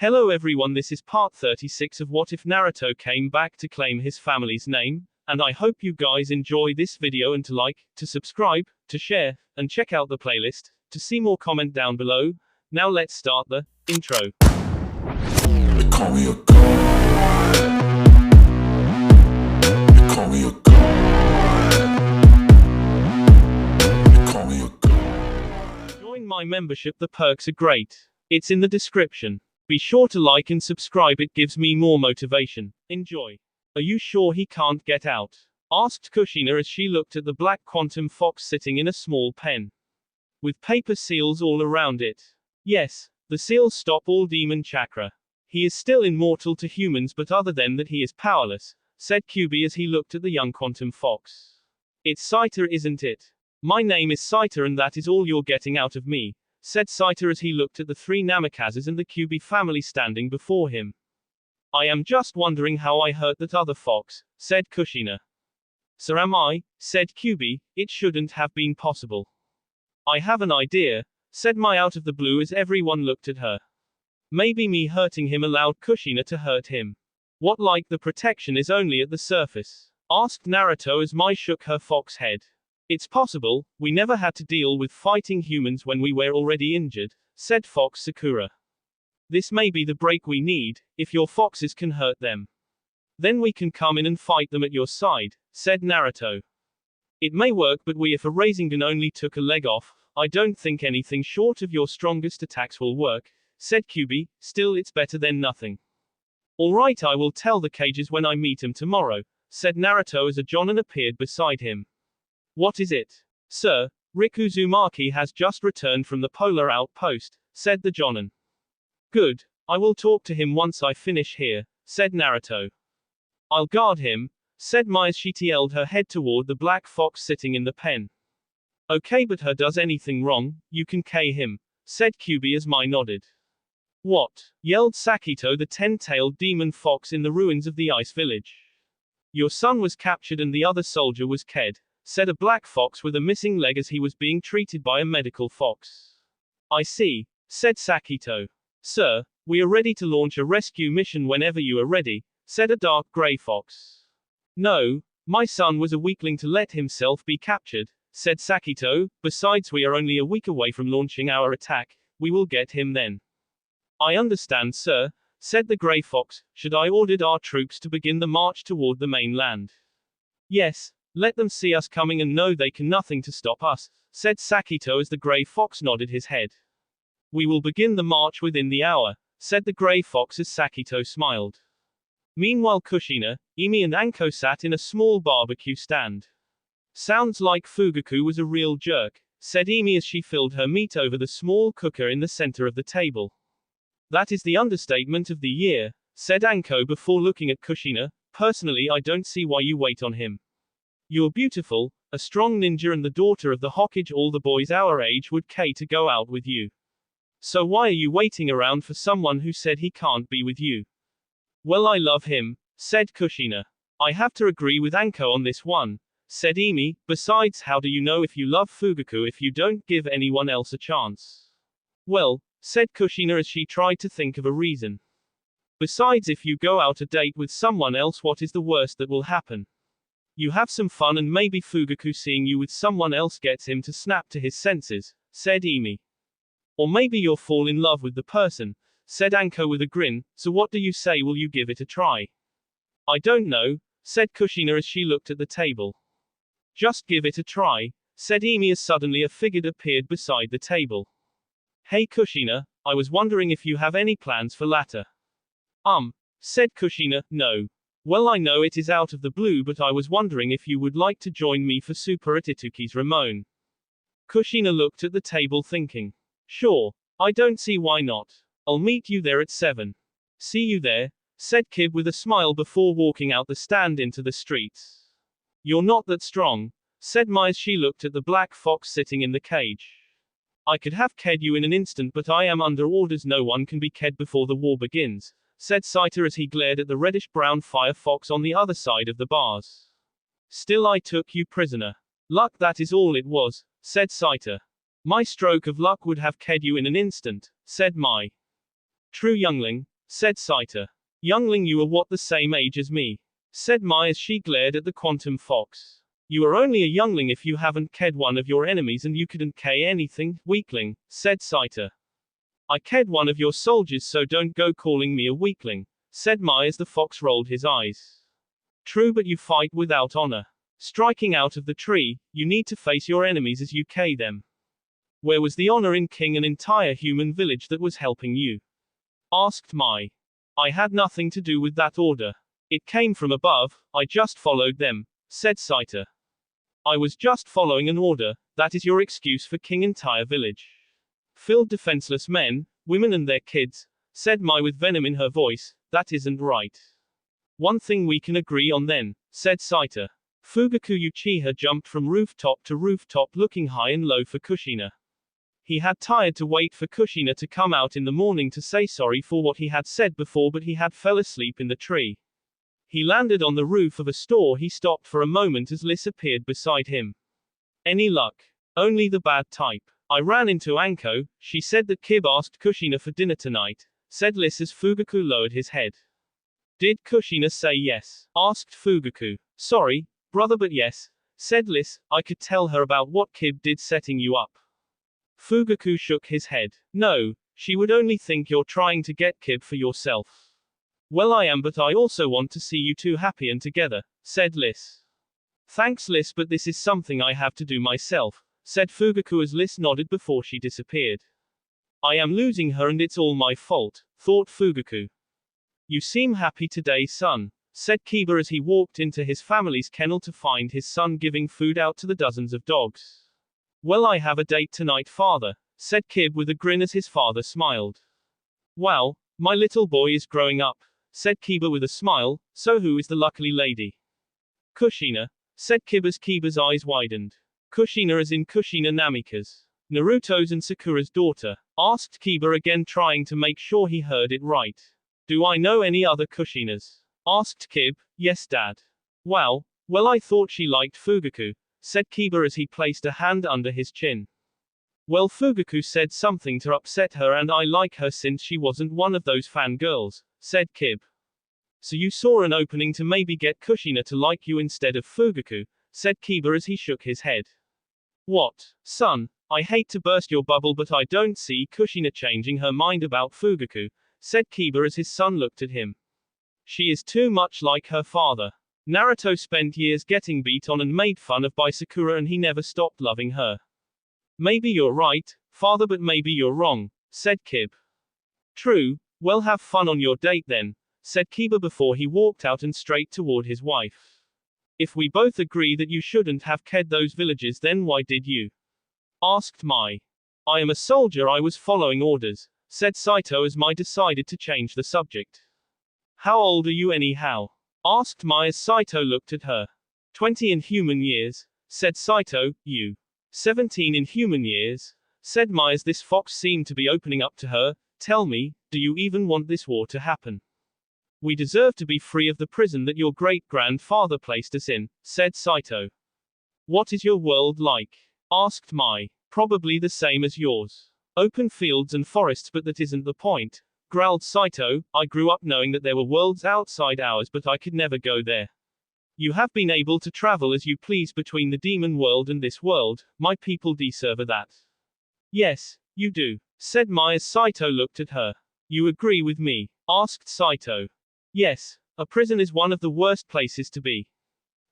Hello everyone, this is part 36 of What If Naruto Came Back to Claim His Family's Name, and I hope you guys enjoy this video and to like, to subscribe, to share, and check out the playlist, to see more comment down below. Now let's start the intro. They call me a god. They call me a god. They call me a god. Join my membership, the perks are great. It's in the description. Be sure to like and subscribe, it gives me more motivation. Enjoy. Are you sure he can't get out? Asked Kushina as she looked at the black quantum fox sitting in a small pen. With paper seals all around it. Yes, the seals stop all demon chakra. He is still immortal to humans, but other than that he is powerless, said Kyubi as he looked at the young quantum fox. It's Saita, isn't it? My name is Saita and that is all you're getting out of me, said Saita as he looked at the three Namakazes and the Kyubi family standing before him. I am just wondering how I hurt that other fox, said Kushina. So am I, said Kyubi, it shouldn't have been possible. I have an idea, said Mai out of the blue as everyone looked at her. Maybe me hurting him allowed Kushina to hurt him. What, like the protection is only at the surface? Asked Naruto as Mai shook her fox head. It's possible, we never had to deal with fighting humans when we were already injured, said Fox Sakura. This may be the break we need, if your foxes can hurt them. Then we can come in and fight them at your side, said Naruto. It may work, but if a Rasengan only took a leg off, I don't think anything short of your strongest attacks will work, said Kyubi. Still, it's better than nothing. Alright, I will tell the cages when I meet him tomorrow, said Naruto as a Jonin appeared beside him. What is it? Sir, Rick Uzumaki has just returned from the polar outpost, said the Jonin. Good, I will talk to him once I finish here, said Naruto. I'll guard him, said Mai as she tilted her head toward the black fox sitting in the pen. Okay, but her does anything wrong, you can K him, said Kyubi as Mai nodded. What? Yelled Sakito, the 10-tailed demon fox in the ruins of the ice village. Your son was captured and the other soldier was killed, said a black fox with a missing leg as he was being treated by a medical fox. I see, said Sakito. Sir, we are ready to launch a rescue mission whenever you are ready, said a dark gray fox. No, my son was a weakling to let himself be captured, said Sakito. Besides, we are only a week away from launching our attack, we will get him then. I understand, sir, said the gray fox. Should I order our troops to begin the march toward the mainland? Yes. Let them see us coming and know they can nothing to stop us, said Sakito as the gray fox nodded his head. We will begin the march within the hour, said the gray fox as Sakito smiled. Meanwhile, Kushina, Imi and Anko sat in a small barbecue stand. Sounds like Fugaku was a real jerk, said Imi as she filled her meat over the small cooker in the center of the table. That is the understatement of the year, said Anko before looking at Kushina. Personally, I don't see why you wait on him. You're beautiful, a strong ninja and the daughter of the Hokage. All the boys our age would K to go out with you. So why are you waiting around for someone who said he can't be with you? Well, I love him, said Kushina. I have to agree with Anko on this one, said Imi. Besides, how do you know if you love Fugaku if you don't give anyone else a chance? Well, said Kushina as she tried to think of a reason. Besides, if you go out a date with someone else, what is the worst that will happen? You have some fun and maybe Fugaku seeing you with someone else gets him to snap to his senses, said Imi. Or maybe you'll fall in love with the person, said Anko with a grin. So what do you say, will you give it a try? I don't know, said Kushina as she looked at the table. Just give it a try, said Imi as suddenly a figure appeared beside the table. Hey Kushina, I was wondering if you have any plans for later. Said Kushina. No. Well, I know it is out of the blue, but I was wondering if you would like to join me for Super Atituki's Ramon. Kushina looked at the table thinking. Sure. I don't see why not. I'll meet you there at 7. See you there, said Kib with a smile before walking out the stand into the streets. You're not that strong, said Mai as she looked at the black fox sitting in the cage. I could have ked you in an instant, but I am under orders. No one can be ked before the war begins, said Saita as he glared at the reddish-brown fire fox on the other side of the bars. Still, I took you prisoner. Luck, that is all it was, said Saita. My stroke of luck would have ked you in an instant, said Mai. True youngling, said Saito. Youngling, you are what, the same age as me? Said Mai as she glared at the quantum fox. You are only a youngling if you haven't killed one of your enemies, and you couldn't kill anything, weakling, said Saito. I killed one of your soldiers, so don't go calling me a weakling, said Mai as the fox rolled his eyes. True, but you fight without honor. Striking out of the tree, you need to face your enemies as you kill them. Where was the honor in killing an entire human village that was helping you? Asked Mai. I had nothing to do with that order. It came from above, I just followed them, said Saito. I was just following an order, that is your excuse for killing entire village. Filled defenseless men, women and their kids, said Mai with venom in her voice, that isn't right. One thing we can agree on then, said Saito. Fugaku Uchiha jumped from rooftop to rooftop looking high and low for Kushina. He had tired to wait for Kushina to come out in the morning to say sorry for what he had said before, but he had fell asleep in the tree. He landed on the roof of a store. He stopped for a moment as Liz appeared beside him. Any luck? Only the bad type. I ran into Anko, she said that Kib asked Kushina for dinner tonight, said Liz as Fugaku lowered his head. Did Kushina say yes? Asked Fugaku. Sorry, brother, but yes, said Liz, I could tell her about what Kib did setting you up. Fugaku shook his head. No, she would only think you're trying to get Kib for yourself. Well, I am, but I also want to see you two happy and together, said Liz. Thanks, Liz, but this is something I have to do myself, said Fugaku as Liz nodded before she disappeared. I am losing her and it's all my fault, thought Fugaku. You seem happy today, son, said Kiba as he walked into his family's kennel to find his son giving food out to the dozens of dogs. Well, I have a date tonight, father, said Kib with a grin as his father smiled. Wow, my little boy is growing up, said Kiba with a smile, so who is the lucky lady? Kushina, said Kib as Kiba's eyes widened. Kushina as in Kushina Namika's, Naruto's and Sakura's daughter, asked Kiba again, trying to make sure he heard it right. Do I know any other Kushinas? Asked Kib. Yes, dad. Wow, well, I thought she liked Fugaku, said Kiba as he placed a hand under his chin. Well, Fugaku said something to upset her and I like her since she wasn't one of those fangirls, said Kib. So you saw an opening to maybe get Kushina to like you instead of Fugaku, said Kiba as he shook his head. What, son, I hate to burst your bubble, but I don't see Kushina changing her mind about Fugaku, said Kiba as his son looked at him. She is too much like her father. Naruto spent years getting beat on and made fun of by Sakura and he never stopped loving her. Maybe you're right, father, but maybe you're wrong, said Kib. True, well, have fun on your date then, said Kiba before he walked out and straight toward his wife. If we both agree that you shouldn't have killed those villagers, then why did you? Asked Mai. I am a soldier, I was following orders, said Saito as Mai decided to change the subject. How old are you anyhow? Asked Mai as Saito looked at her. 20 in human years, said Saito. You. 17 in human years, said Mai as this fox seemed to be opening up to her. Tell me, do you even want this war to happen? We deserve to be free of the prison that your great-grandfather placed us in, said Saito. What is your world like? Asked Mai. Probably the same as yours. Open fields and forests, but that isn't the point, growled Saito. I grew up knowing that there were worlds outside ours, but I could never go there. You have been able to travel as you please between the demon world and this world. My people deserve that. Yes, you do, said Mai as Saito looked at her. You agree with me? Asked Saito. Yes, a prison is one of the worst places to be.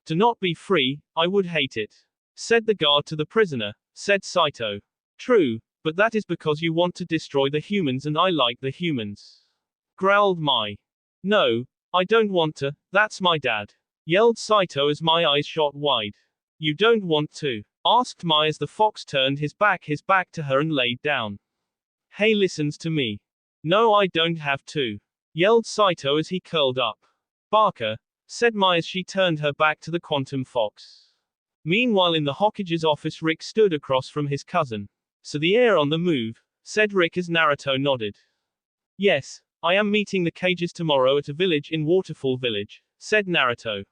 To not be free, I would hate it, said the guard to the prisoner, said Saito. True, but that is because you want to destroy the humans and I like the humans, growled Mai. No, I don't want to, that's my dad, yelled Saito as my eyes shot wide. You don't want to? Asked Mai as the fox turned his back to her and laid down. Hey, listens to me. No, I don't have to, yelled Saito as he curled up. Barker, said Mai as she turned her back to the quantum fox. Meanwhile in the Hokage's office, Rick stood across from his cousin. So the heir on the move, said Rick as Naruto nodded. Yes, I am meeting the Kages tomorrow at a village in Waterfall Village, said Naruto.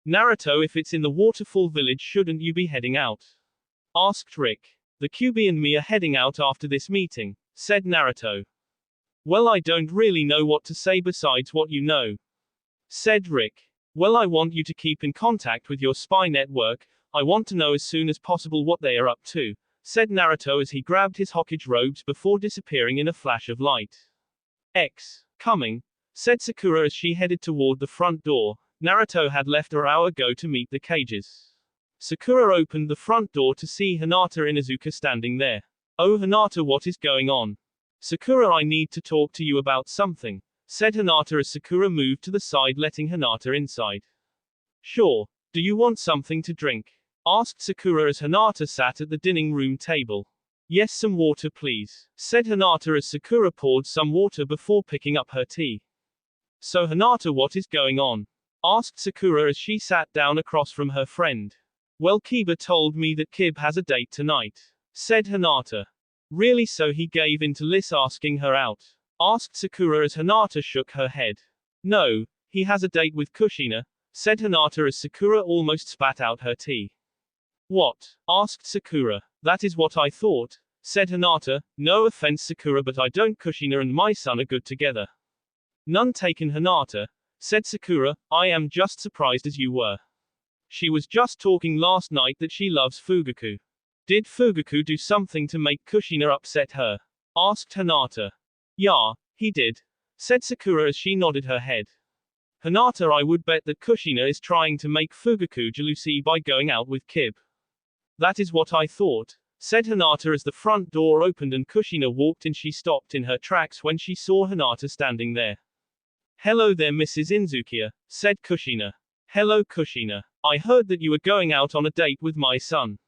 Naruto, if it's in the Waterfall Village, shouldn't you be heading out? Asked Rick. The QB and me are heading out after this meeting, said Naruto. Well, I don't really know what to say besides what you know, said Rick. Well, I want you to keep in contact with your spy network. I want to know as soon as possible what they are up to, said Naruto as he grabbed his Hokage robes before disappearing in a flash of light. Coming, said Sakura as she headed toward the front door. Naruto had left an hour ago to meet the cages. Sakura opened the front door to see Hinata Inuzuka standing there. Oh Hinata, what is going on? Sakura, I need to talk to you about something, said Hinata as Sakura moved to the side letting Hinata inside. Sure, do you want something to drink? Asked Sakura as Hinata sat at the dining room table. Yes, some water please, said Hinata as Sakura poured some water before picking up her tea. So Hinata, what is going on? Asked Sakura as she sat down across from her friend. Well, Kiba told me that Kib has a date tonight, said Hinata. Really? So he gave in to Liz asking her out? Asked Sakura as Hinata shook her head. No, he has a date with Kushina, said Hinata as Sakura almost spat out her tea. What? Asked Sakura. That is what I thought, said Hinata. No offense Sakura, but I don't. Kushina and my son are good together. None taken Hinata, said Sakura. I am just surprised as you were. She was just talking last night that she loves Fugaku. Did Fugaku do something to make Kushina upset her? Asked Hinata. Yeah, he did, said Sakura as she nodded her head. Hinata, I would bet that Kushina is trying to make Fugaku jealousy by going out with Kib. That is what I thought, said Hinata as the front door opened and Kushina walked in. She stopped in her tracks when she saw Hinata standing there. Hello there, Mrs. Inuzuka, said Kushina. Hello Kushina. I heard that you were going out on a date with my son.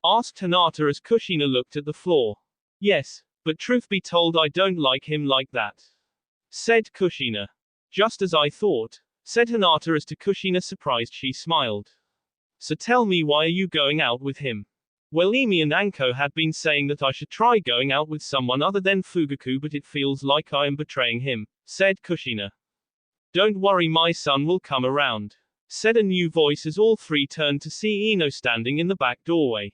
Asked Hinata as Kushina looked at the floor. Yes, but truth be told I don't like him like that, said Kushina. Just as I thought, said Hinata as to Kushina surprised she smiled. So tell me, why are you going out with him? Well, Emi and Anko had been saying that I should try going out with someone other than Fugaku, but it feels like I am betraying him, said Kushina. Don't worry, my son will come around, said a new voice as all three turned to see Ino standing in the back doorway.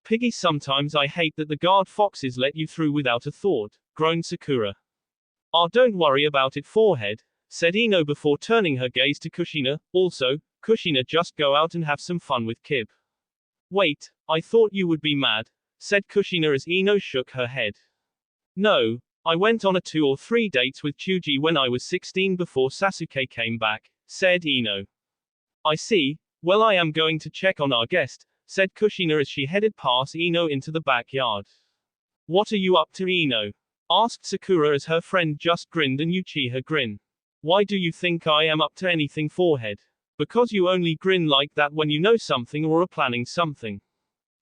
Piggy, sometimes I hate that the guard foxes let you through without a thought, groaned Sakura. Ah, don't worry about it, forehead, said Ino before turning her gaze to Kushina. Also, Kushina, just go out and have some fun with Kib. Wait, I thought you would be mad, said Kushina as Ino shook her head. No, I went on a 2 or 3 dates with Chuji when I was 16 before Sasuke came back, said Ino. I see. Well, I am going to check on our guest, said Kushina as she headed past Ino into the backyard. What are you up to, Ino? Asked Sakura as her friend just grinned and Uchiha grin. Why do you think I am up to anything, forehead? Because you only grin like that when you know something or are planning something,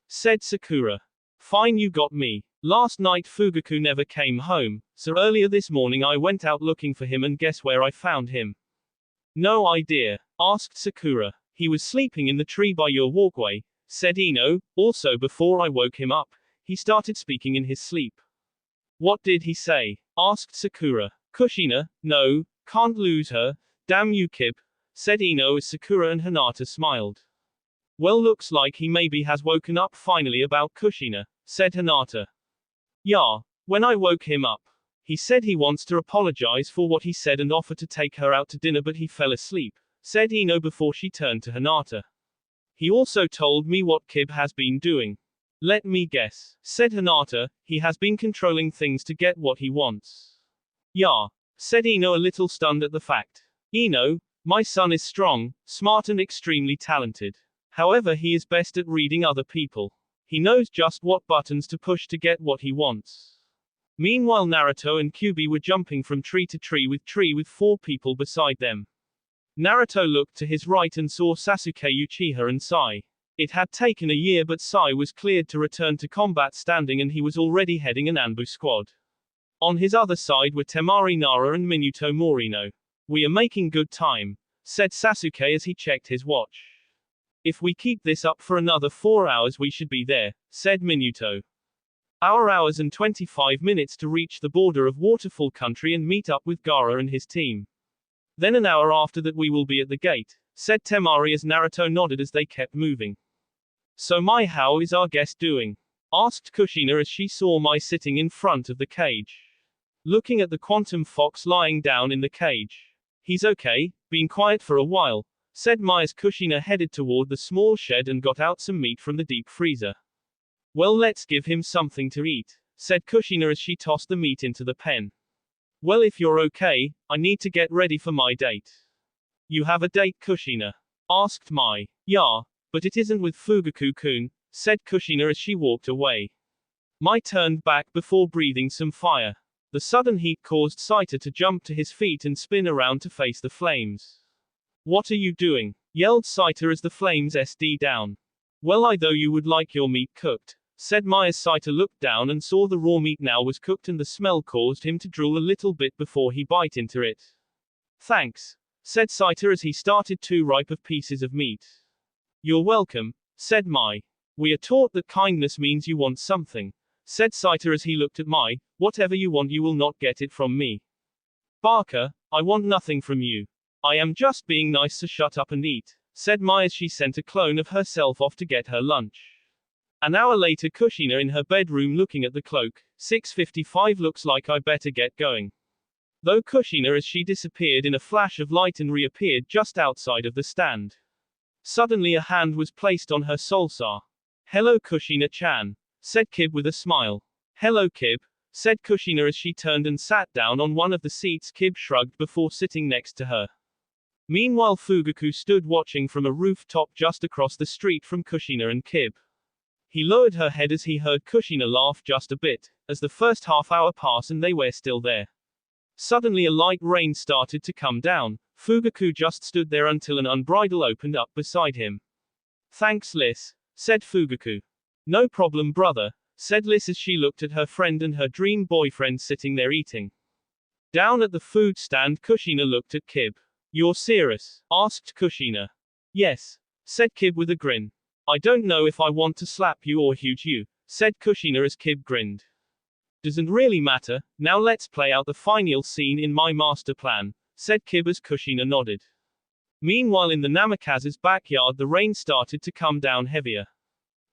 said Sakura. Fine, you got me. Last night Fugaku never came home, so earlier this morning I went out looking for him, and guess where I found him? No idea, asked Sakura. He was sleeping in the tree by your walkway, said Ino. Also, before I woke him up, he started speaking in his sleep. What did he say? Asked Sakura. Kushina, no, can't lose her, damn you Kib, said Ino as Sakura and Hinata smiled. Well, looks like he maybe has woken up finally about Kushina, said Hinata. Yeah, when I woke him up, he said he wants to apologize for what he said and offer to take her out to dinner, but he fell asleep, said Ino before she turned to Hinata. He also told me what Kib has been doing. Let me guess, said Hinata. He has been controlling things to get what he wants. Yeah, said Ino, a little stunned at the fact. Ino, my son is strong, smart and extremely talented. However, he is best at reading other people. He knows just what buttons to push to get what he wants. Meanwhile, Naruto and Kyuubi were jumping from tree to tree with 4 people beside them. Naruto looked to his right and saw Sasuke, Uchiha and Sai. It had taken a year, but Sai was cleared to return to combat standing, and he was already heading an Anbu squad. On his other side were Temari Nara and Minuto Morino. We are making good time, said Sasuke as he checked his watch. If we keep this up for another 4 hours we should be there, said Minuto. Hours and 25 minutes to reach the border of Waterfall Country and meet up with Gaara and his team. Then an hour after that we will be at the gate, said Temari as Naruto nodded as they kept moving. So Mai, how is our guest doing? Asked Kushina as she saw Mai sitting in front of the cage. looking at the quantum fox lying down in the cage. He's okay, been quiet for a while, said Mai as Kushina headed toward the small shed and got out some meat from the deep freezer. Well, let's give him something to eat, said Kushina as she tossed the meat into the pen. Well, if you're okay, I need to get ready for my date. You have a date, Kushina? Asked Mai. Yeah, but it isn't with Fugaku-kun, said Kushina as she walked away. Mai turned back before breathing some fire. The sudden heat caused Saito to jump to his feet and spin around to face the flames. What are you doing? Yelled Saito as the flames SD down. Well, I thought you would like your meat cooked, said Mai as Saito looked down and saw the raw meat now was cooked and the smell caused him to drool a little bit before he bite into it. Thanks, said Saito as he started two ripe of pieces of meat. You're welcome, said Mai. We are taught that kindness means you want something, said Saito as he looked at Mai. Whatever you want you will not get it from me. Barker, I want nothing from you. I am just being nice, so shut up and eat, said Mai as she sent a clone of herself off to get her lunch. An hour later, Kushina in her bedroom looking at the clock. 6:55 looks like I better get going. Though Kushina as she disappeared in a flash of light and reappeared just outside of the stand. Suddenly a hand was placed on her solsar. Hello Kushina-chan, said Kib with a smile. Hello Kib, said Kushina as she turned and sat down on one of the seats. Kib shrugged before sitting next to her. Meanwhile, Fugaku stood watching from a rooftop just across the street from Kushina and Kib. He lowered her head as he heard Kushina laugh just a bit, as the first half hour passed and they were still there. Suddenly a light rain started to come down. Fugaku just stood there until an unbridle opened up beside him. Thanks Liz, said Fugaku. No problem brother, said Liz as she looked at her friend and her dream boyfriend sitting there eating. Down at the food stand, Kushina looked at Kib. You're serious? Asked Kushina. Yes, said Kib with a grin. I don't know if I want to slap you or huge you, said Kushina as Kib grinned. Doesn't really matter, now let's play out the final scene in my master plan, said Kib as Kushina nodded. Meanwhile in the Namikaze's backyard the rain started to come down heavier.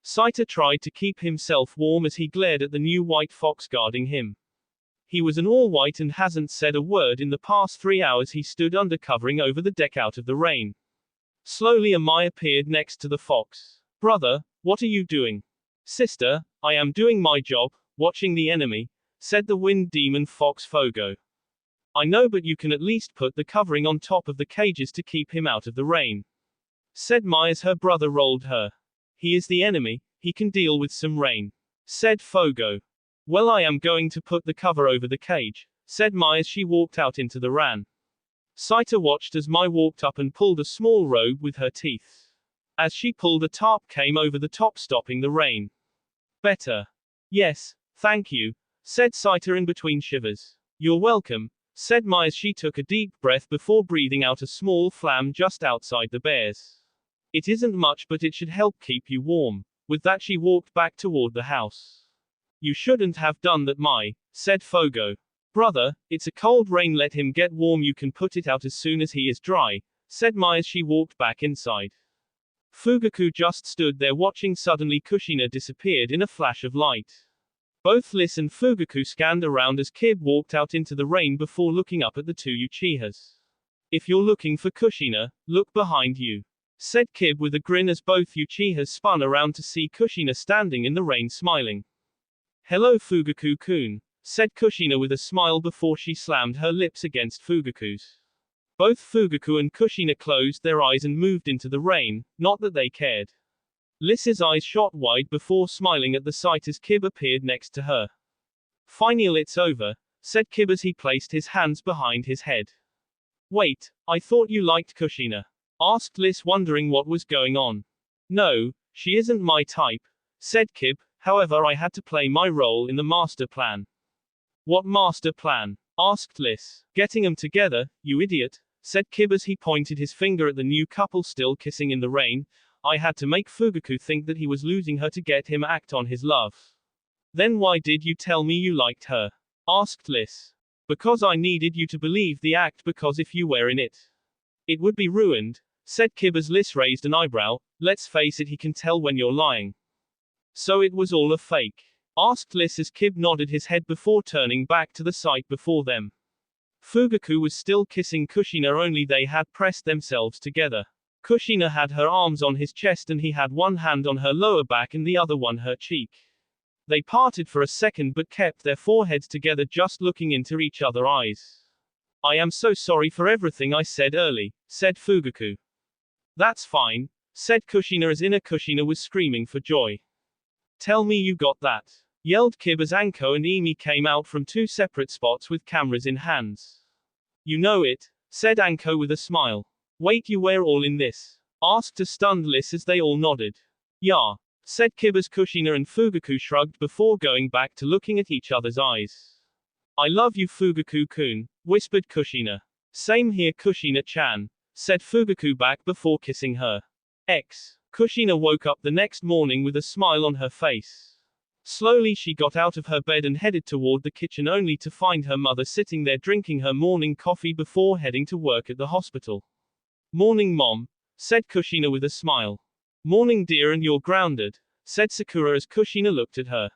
Saito tried to keep himself warm as he glared at the new white fox guarding him. He was an all-white and hasn't said a word in the past 3 hours. He stood under covering over the deck out of the rain. Slowly a Mai appeared next to the fox. Brother, what are you doing? Sister, I am doing my job, watching the enemy, said the wind demon fox Fogo. I know, but you can at least put the covering on top of the cages to keep him out of the rain, said Mai as her brother rolled her. He is the enemy, he can deal with some rain, said Fogo. Well, I am going to put the cover over the cage, said Mai as she walked out into the rain. Saito watched as Mai walked up and pulled a small robe with her teeth. As she pulled, a tarp came over the top, stopping the rain. Better. Yes, thank you, said Saito in between shivers. You're welcome, said Mai as she took a deep breath before breathing out a small flame just outside the bears. It isn't much, but it should help keep you warm. With that she walked back toward the house. You shouldn't have done that, Mai, said Fogo. Brother, it's a cold rain, let him get warm, you can put it out as soon as he is dry, said Mai as she walked back inside. Fugaku just stood there watching. Suddenly Kushina disappeared in a flash of light. Both Liz and Fugaku scanned around as Kib walked out into the rain before looking up at the two Uchihas. If you're looking for Kushina, look behind you, said Kib with a grin as both Uchihas spun around to see Kushina standing in the rain smiling. Hello Fugaku-kun, said Kushina with a smile before she slammed her lips against Fugaku's. Both Fugaku and Kushina closed their eyes and moved into the rain, not that they cared. Liz's eyes shot wide before smiling at the sight as Kib appeared next to her. Finally it's over, said Kib as he placed his hands behind his head. Wait, I thought you liked Kushina, asked Liz, wondering what was going on. No, she isn't my type, said Kib, however I had to play my role in the master plan. What master plan? Asked Liz. Getting them together, you idiot, said Kib as he pointed his finger at the new couple still kissing in the rain. I had to make Fugaku think that he was losing her to get him act on his love. Then why did you tell me you liked her? Asked Liz. Because I needed you to believe the act, because if you were in it, it would be ruined, said Kib as Liz raised an eyebrow. Let's face it, he can tell when you're lying. So it was all a fake. Asked Liz as Kib nodded his head before turning back to the sight before them. Fugaku was still kissing Kushina, only they had pressed themselves together. Kushina had her arms on his chest and he had one hand on her lower back and the other one her cheek. They parted for a second but kept their foreheads together, just looking into each other's eyes. I am so sorry for everything I said early, said Fugaku. That's fine, said Kushina as inner Kushina was screaming for joy. Tell me you got that, yelled Kib as Anko and Emi came out from two separate spots with cameras in hands. You know it, said Anko with a smile. Wait, you were all in this? Asked a stunned Liz as they all nodded. Yeah, said Kib as Kushina and Fugaku shrugged before going back to looking at each other's eyes. I love you Fugaku-kun, whispered Kushina. Same here Kushina-chan, said Fugaku back before kissing her. Kushina woke up the next morning with a smile on her face. Slowly she got out of her bed and headed toward the kitchen, only to find her mother sitting there drinking her morning coffee before heading to work at the hospital. Morning mom, said Kushina with a smile. Morning dear, and you're grounded, said Sakura as Kushina looked at her.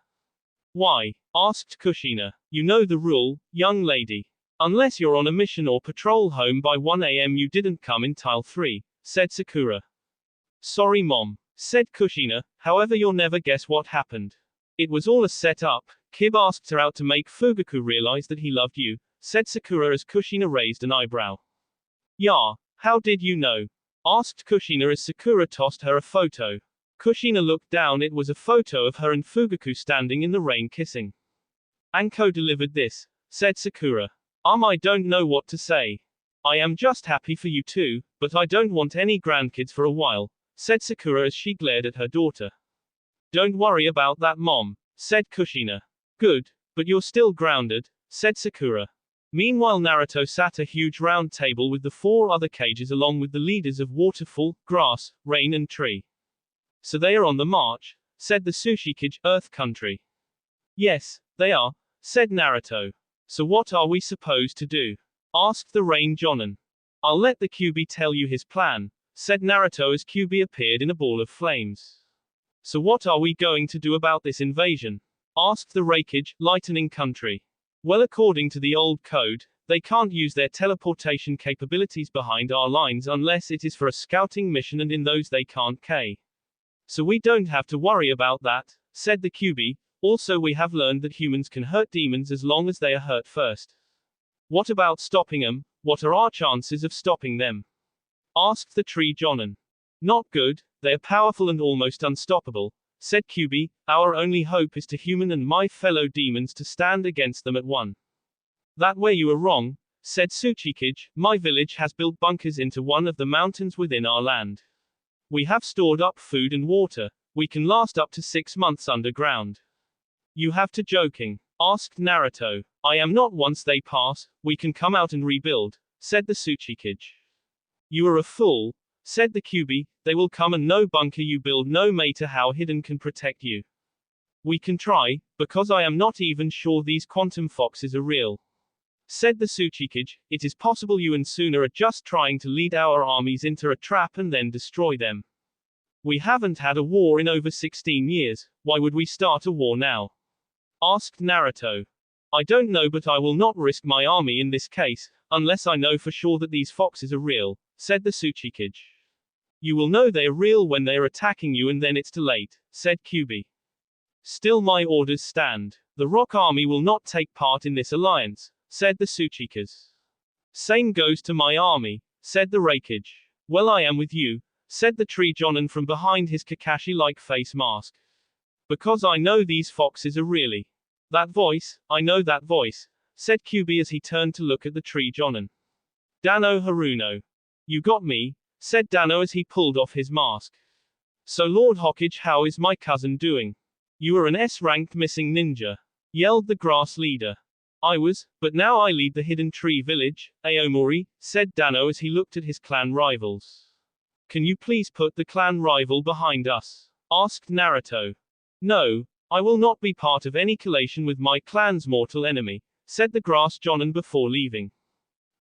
Why? Asked Kushina. You know the rule, young lady. Unless you're on a mission or patrol home by 1 a.m. you didn't come in tile 3, said Sakura. Sorry mom, said Kushina, however you'll never guess what happened. It was all a set-up. Kib asked her out to make Fugaku realize that he loved you, said Sakura as Kushina raised an eyebrow. Yeah, how did you know? Asked Kushina as Sakura tossed her a photo. Kushina looked down. It was a photo of her and Fugaku standing in the rain kissing. Anko delivered this, said Sakura. I don't know what to say. I am just happy for you two, but I don't want any grandkids for a while, said Sakura as she glared at her daughter. Don't worry about that mom, said Kushina. Good, but you're still grounded, said Sakura. Meanwhile Naruto sat at a huge round table with the 4 other cages along with the leaders of waterfall, grass, rain and tree. So they are on the march, said the Sushikage, Earth Country. Yes, they are, said Naruto. So what are we supposed to do? Asked the Rain Jonin. I'll let the Kyuubi tell you his plan, said Naruto as Kyuubi appeared in a ball of flames. So what are we going to do about this invasion? Asked the Raikage, Lightning Country. Well, according to the old code, they can't use their teleportation capabilities behind our lines unless it is for a scouting mission, and in those they can't K. So we don't have to worry about that, said the Kyuubi. Also we have learned that humans can hurt demons as long as they are hurt first. What about stopping them? What are our chances of stopping them? Asked the Tree Jonin. Not good, they are powerful and almost unstoppable, said Kyuubi. Our only hope is to human and my fellow demons to stand against them at one. That way you are wrong, said Suchikage. My village has built bunkers into one of the mountains within our land. We have stored up food and water. We can last up to 6 months underground. You have to joking, asked Naruto. I am not. Once they pass, we can come out and rebuild, said the Suchikage. You are a fool, said the Kyuubi. They will come, and no bunker you build, no matter how hidden, can protect you. We can try, because I am not even sure these quantum foxes are real, said the Suchikage. It is possible you and Suna are just trying to lead our armies into a trap and then destroy them. We haven't had a war in over 16 years, why would we start a war now? Asked Naruto. I don't know, but I will not risk my army in this case, unless I know for sure that these foxes are real, said the Suchikage. You will know they are real when they are attacking you, and then it's too late, said Kyuubi. Still my orders stand. The Rock Army will not take part in this alliance, said the Suchikage. Same goes to my army, said the Raikage. Well, I am with you, said the Tree Jonin from behind his Kakashi-like face mask. Because I know these foxes are really. That voice, I know that voice, said Kyuubi as he turned to look at the Tree Jonin. Dano Haruno. You got me, said Dano as he pulled off his mask. So Lord Hokage, how is my cousin doing? You are an S-ranked missing ninja, yelled the grass leader. I was, but now I lead the hidden tree village, Aomori, said Dano as he looked at his clan rivals. Can you please put the clan rival behind us? Asked Naruto. No, I will not be part of any collation with my clan's mortal enemy, said the grass Jonin before leaving.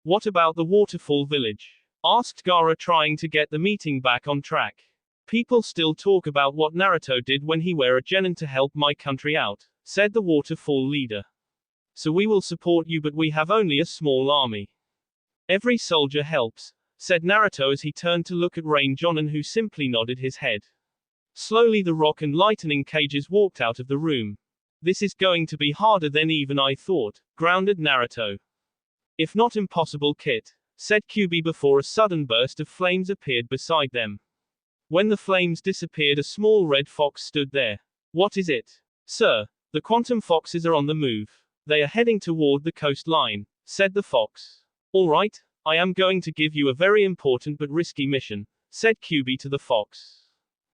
What about the waterfall village? Asked Gaara, trying to get the meeting back on track. People still talk about what Naruto did when he were a genin to help my country out, said the waterfall leader. So we will support you, but we have only a small army. Every soldier helps, said Naruto as he turned to look at Rain Jonin, who simply nodded his head. Slowly the rock and lightning cages walked out of the room. This is going to be harder than even I thought, grounded Naruto. If not impossible, Kit, said Kyuubi before a sudden burst of flames appeared beside them. When the flames disappeared, a small red fox stood there. What is it? Sir, the quantum foxes are on the move. They are heading toward the coastline, said the fox. All right, I am going to give you a very important but risky mission, said Kyuubi to the fox.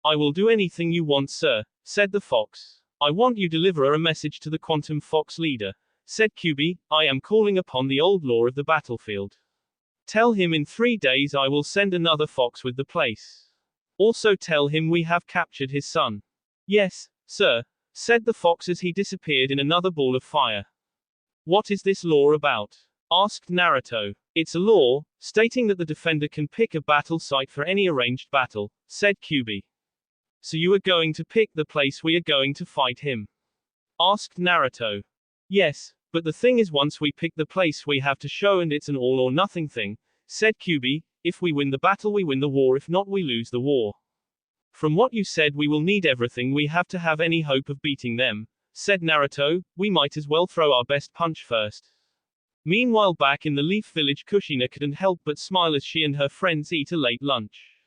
I will do anything you want, sir, said the fox. I want you to deliver a message to the quantum fox leader, said Kyuubi. I am calling upon the old law of the battlefield. Tell him in 3 days I will send another fox with the place. Also tell him we have captured his son. Yes, sir, said the fox as he disappeared in another ball of fire. What is this law about? Asked Naruto. It's a law, stating that the defender can pick a battle site for any arranged battle, said Kyuubi. So you are going to pick the place we are going to fight him? Asked Naruto. Yes, but the thing is, once we pick the place we have to show, and it's an all or nothing thing, said Kyuubi. If we win the battle we win the war, if not we lose the war. From what you said, we will need everything we have to have any hope of beating them, said Naruto. We might as well throw our best punch first. Meanwhile, back in the Leaf Village, Kushina couldn't help but smile as she and her friends eat a late lunch.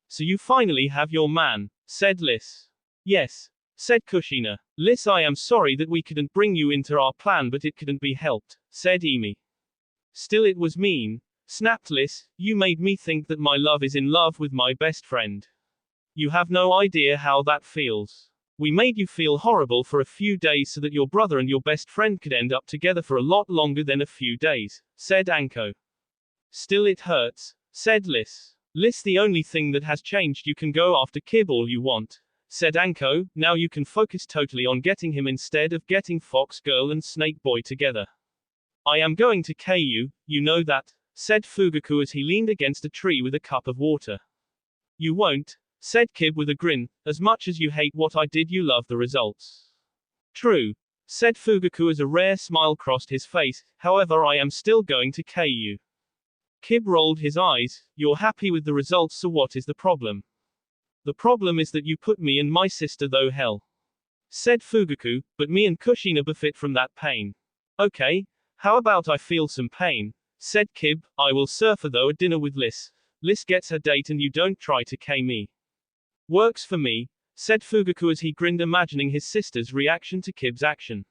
So you finally have your man, said Liz. Yes, said Kushina. Liz, I am sorry that we couldn't bring you into our plan, but it couldn't be helped, said Emi. Still, it was mean, snapped Liz. You made me think that my love is in love with my best friend. You have no idea how that feels. We made you feel horrible for a few days so that your brother and your best friend could end up together for a lot longer than a few days, said Anko. Still, it hurts, said Liz. Liz, the only thing that has changed, you can go after Kib all you want, said Anko. Now you can focus totally on getting him instead of getting Fox Girl and Snake Boy together. I am going to KU, you know that, said Fugaku as he leaned against a tree with a cup of water. You won't, said Kib with a grin. As much as you hate what I did, you love the results. True, said Fugaku as a rare smile crossed his face. However, I am still going to KU. Kib rolled his eyes. You're happy with the results, so what is the problem? The problem is that you put me and my sister through hell, said Fugaku, but me and Kushina benefit from that pain. Okay, how about I feel some pain, said Kib. I will surfer though a dinner with Liz. Liz gets her date and you don't try to K me. Works for me, said Fugaku as he grinned, imagining his sister's reaction to Kib's action.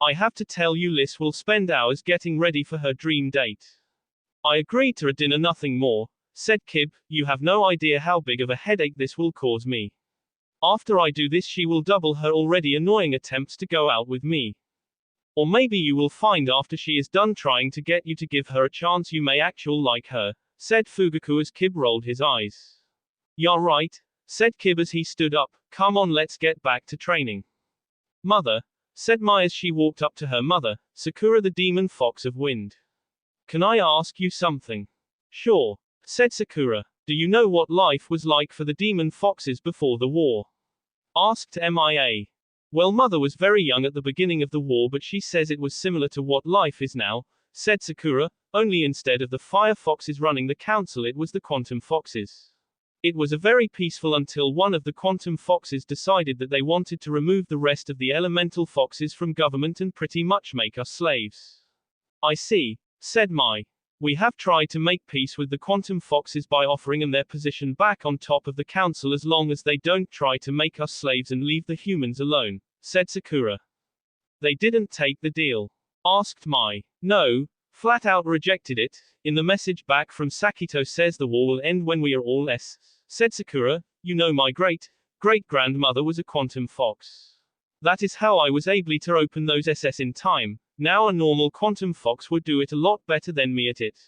I have to tell you, Liz will spend hours getting ready for her dream date. I agreed to a dinner, nothing more, said Kib. You have no idea how big of a headache this will cause me. After I do this, she will double her already annoying attempts to go out with me. Or maybe you will find after she is done trying to get you to give her a chance you may actually like her, said Fugaku as Kib rolled his eyes. You're right, said Kib as he stood up. Come on, let's get back to training. Mother, said Mai as she walked up to her mother, Sakura the demon fox of wind. Can I ask you something? Sure, said Sakura. Do you know what life was like for the demon foxes before the war? Asked Mia. Well, Mother was very young at the beginning of the war, but she says it was similar to what life is now, said Sakura, only instead of the fire foxes running the council, it was the quantum foxes. It was a very peaceful until one of the quantum foxes decided that they wanted to remove the rest of the elemental foxes from government and pretty much make us slaves. I see, said Mai. We have tried to make peace with the quantum foxes by offering them their position back on top of the council as long as they don't try to make us slaves and leave the humans alone, said Sakura. They didn't take the deal? Asked Mai. No, flat out rejected it. In the message back from Sakito says the war will end when we are all S, said Sakura. You know, my great-grandmother was a quantum fox. That is how I was able to open those SS in time. Now a normal quantum fox would do it a lot better than me at it.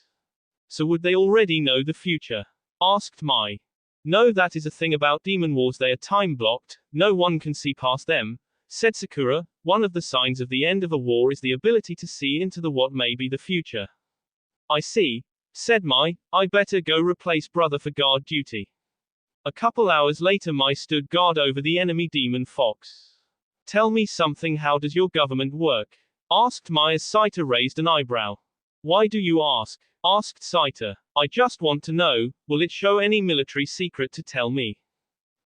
So would they already know the future? Asked Mai. No, that is a thing about demon wars, they are time blocked, no one can see past them, said Sakura. One of the signs of the end of a war is the ability to see into the what may be the future. I see, said Mai. I better go replace brother for guard duty. A couple hours later, Mai stood guard over the enemy demon fox. Tell me something, how does your government work? Asked Mai as Saito raised an eyebrow. Why do you ask? Asked Saito. I just want to know, will it show any military secret to tell me?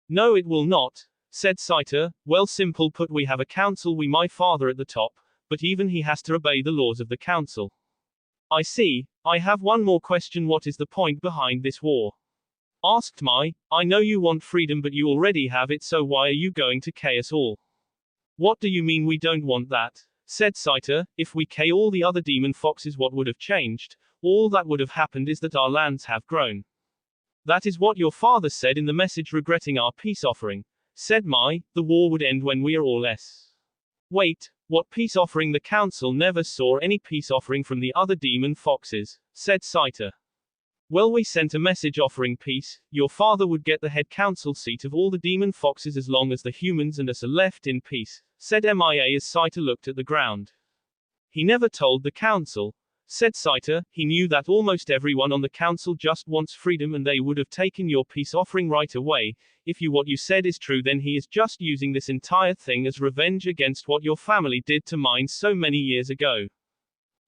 No, it will not, said Saito. Well, simple put, we have a council, my father at the top, but even he has to obey the laws of the council. I see. I have one more question, what is the point behind this war? Asked Mai. I know you want freedom, but you already have it, so why are you going to kill us all? What do you mean we don't want that? Said Saito. If we kill all the other demon foxes, what would have changed? All that would have happened is that our lands have grown. That is what your father said in the message regretting our peace offering. Said Mai. The war would end when we are all less. Wait, what peace offering? The council never saw any peace offering from the other demon foxes, said Saito. Well, we sent a message offering peace. Your father would get the head council seat of all the demon foxes as long as the humans and us are left in peace, said Mia as Saito looked at the ground. He never told the council, said Saito. He knew that almost everyone on the council just wants freedom and they would have taken your peace offering right away. If what you said is true, then he is just using this entire thing as revenge against what your family did to mine so many years ago.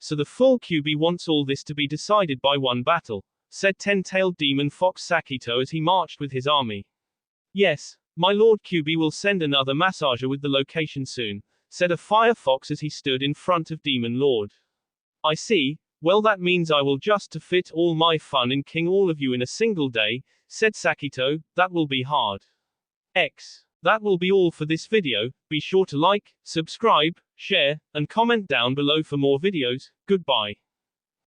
So the full QB wants all this to be decided by one battle, said ten-tailed demon fox Sakito as he marched with his army. Yes, my lord QB will send another massager with the location soon, said a fire fox as he stood in front of Demon Lord. I see. Well, that means I will just to fit all my fun and king all of you in a single day, said Sakito. That will be hard. That will be all for this video. Be sure to like, subscribe, share, and comment down below for more videos. Goodbye.